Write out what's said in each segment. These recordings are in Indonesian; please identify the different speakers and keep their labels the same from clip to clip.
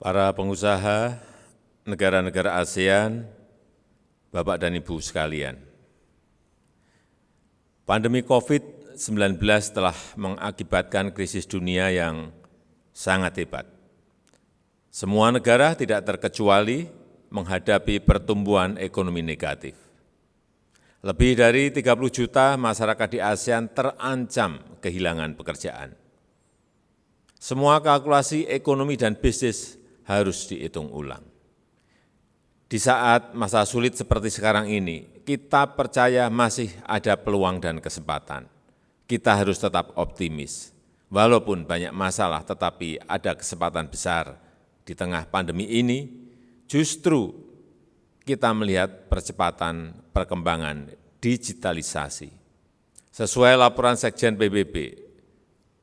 Speaker 1: para pengusaha negara-negara ASEAN, Bapak dan Ibu sekalian. Pandemi COVID-19 telah mengakibatkan krisis dunia yang sangat hebat. Semua negara tidak terkecuali menghadapi pertumbuhan ekonomi negatif. Lebih dari 30 juta masyarakat di ASEAN terancam kehilangan pekerjaan. Semua kalkulasi ekonomi dan bisnis harus dihitung ulang. Di saat masa sulit seperti sekarang ini, kita percaya masih ada peluang dan kesempatan. Kita harus tetap optimis. Walaupun banyak masalah, tetapi ada kesempatan besar di tengah pandemi ini, justru kita melihat percepatan perkembangan digitalisasi. Sesuai laporan Sekjen PBB,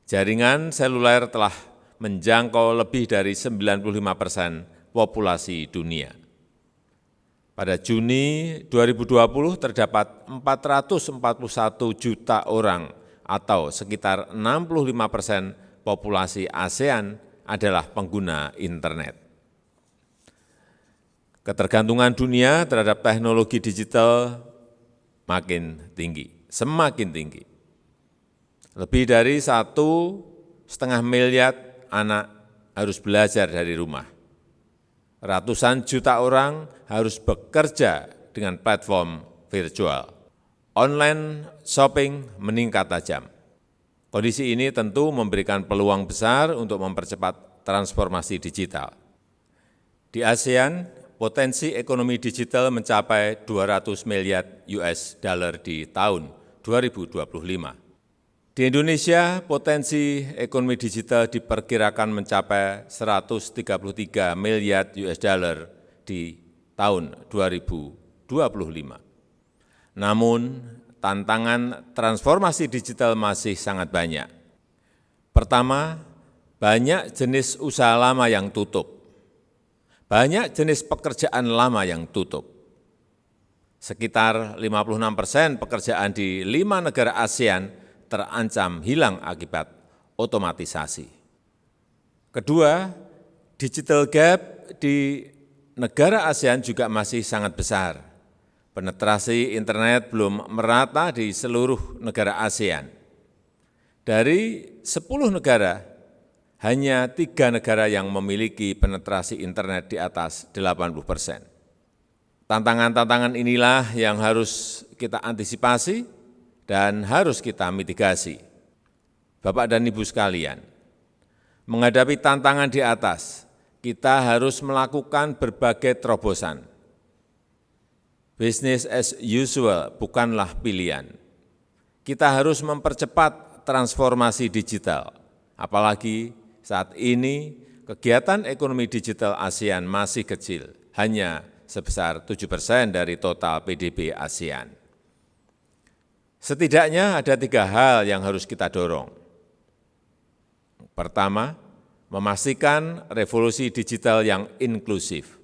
Speaker 1: jaringan seluler telah menjangkau lebih dari 95% populasi dunia. Pada Juni 2020 terdapat 441 juta orang atau sekitar 65% populasi ASEAN adalah pengguna internet. Ketergantungan dunia terhadap teknologi digital makin tinggi, semakin tinggi. Lebih dari 1,5 miliar anak harus belajar dari rumah. Ratusan juta orang harus bekerja dengan platform virtual. Online shopping meningkat tajam. Kondisi ini tentu memberikan peluang besar untuk mempercepat transformasi digital. Di ASEAN, potensi ekonomi digital mencapai 200 miliar US dollar di tahun 2025. Di Indonesia, potensi ekonomi digital diperkirakan mencapai 133 miliar US dollar di tahun 2025. Namun, tantangan transformasi digital masih sangat banyak. Pertama, banyak jenis usaha lama yang tutup. Banyak jenis pekerjaan lama yang tutup. Sekitar 56% pekerjaan di 5 negara ASEAN terancam hilang akibat otomatisasi. Kedua, digital gap di negara ASEAN juga masih sangat besar. Penetrasi internet belum merata di seluruh negara ASEAN. Dari 10 negara, hanya 3 negara yang memiliki penetrasi internet di atas 80%. Tantangan-tantangan inilah yang harus kita antisipasi dan harus kita mitigasi. Bapak dan Ibu sekalian, menghadapi tantangan di atas, kita harus melakukan berbagai terobosan. Business as usual bukanlah pilihan. Kita harus mempercepat transformasi digital, apalagi saat ini kegiatan ekonomi digital ASEAN masih kecil, hanya sebesar 7% dari total PDB ASEAN. Setidaknya ada 3 hal yang harus kita dorong. Pertama, memastikan revolusi digital yang inklusif.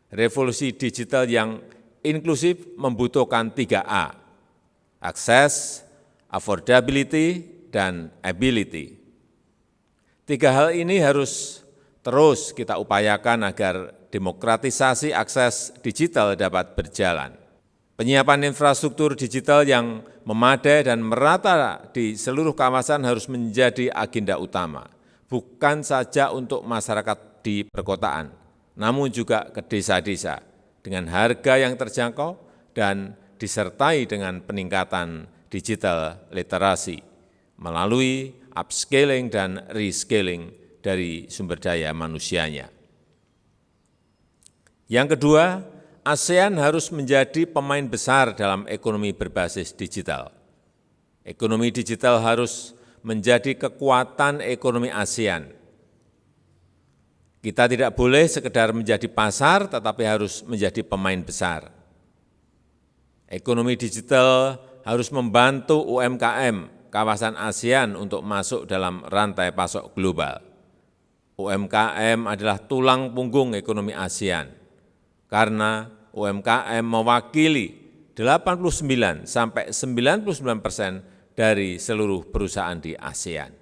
Speaker 1: Revolusi digital yang inklusif membutuhkan 3A, akses, affordability, dan ability. 3 hal ini harus terus kita upayakan agar demokratisasi akses digital dapat berjalan. Penyiapan infrastruktur digital yang memadai dan merata di seluruh kawasan harus menjadi agenda utama, bukan saja untuk masyarakat di perkotaan, namun juga ke desa-desa, dengan harga yang terjangkau dan disertai dengan peningkatan digital literasi, melalui upscaling dan rescaling dari sumber daya manusianya. Yang kedua, ASEAN harus menjadi pemain besar dalam ekonomi berbasis digital. Ekonomi digital harus menjadi kekuatan ekonomi ASEAN. Kita tidak boleh sekedar menjadi pasar, tetapi harus menjadi pemain besar. Ekonomi digital harus membantu UMKM kawasan ASEAN untuk masuk dalam rantai pasok global. UMKM adalah tulang punggung ekonomi ASEAN. Karena UMKM mewakili 89 sampai 99% dari seluruh perusahaan di ASEAN.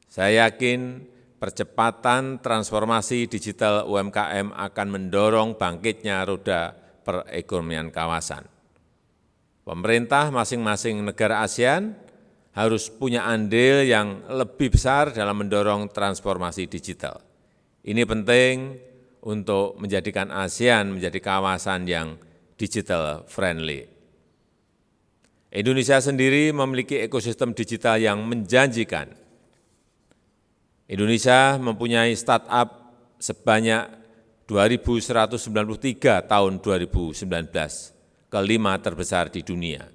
Speaker 1: Saya yakin percepatan transformasi digital UMKM akan mendorong bangkitnya roda perekonomian kawasan. Pemerintah masing-masing negara ASEAN harus punya andil yang lebih besar dalam mendorong transformasi digital. Ini penting untuk menjadikan ASEAN menjadi kawasan yang digital friendly. Indonesia sendiri memiliki ekosistem digital yang menjanjikan. Indonesia mempunyai startup sebanyak 2.193 tahun 2019, kelima terbesar di dunia.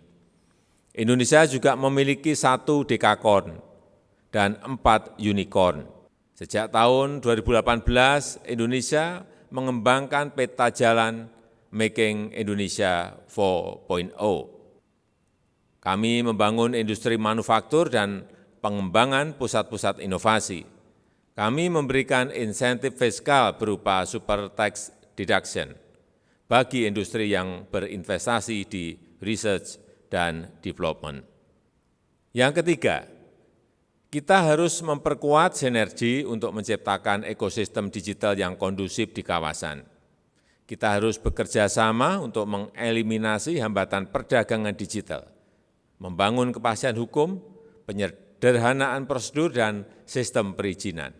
Speaker 1: Indonesia juga memiliki 1 dekakorn dan 4 unicorn. Sejak tahun 2018, Indonesia mengembangkan peta jalan Making Indonesia 4.0. Kami membangun industri manufaktur dan pengembangan pusat-pusat inovasi. Kami memberikan insentif fiskal berupa super tax deduction bagi industri yang berinvestasi di research dan development. Yang ketiga, kita harus memperkuat sinergi untuk menciptakan ekosistem digital yang kondusif di kawasan. Kita harus bekerja sama untuk mengeliminasi hambatan perdagangan digital, membangun kepastian hukum, penyederhanaan prosedur dan sistem perizinan,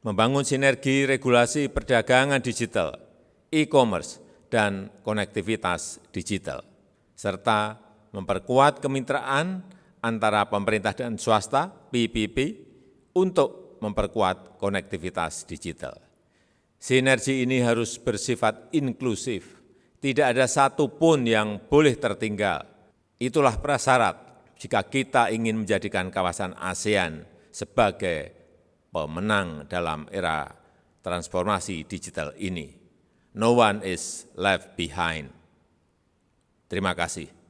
Speaker 1: membangun sinergi regulasi perdagangan digital, e-commerce, dan konektivitas digital, serta memperkuat kemitraan antara pemerintah dan swasta, PPP, untuk memperkuat konektivitas digital. Sinergi ini harus bersifat inklusif, tidak ada satupun yang boleh tertinggal. Itulah prasyarat jika kita ingin menjadikan kawasan ASEAN sebagai pemenang dalam era transformasi digital ini. No one is left behind. Terima kasih.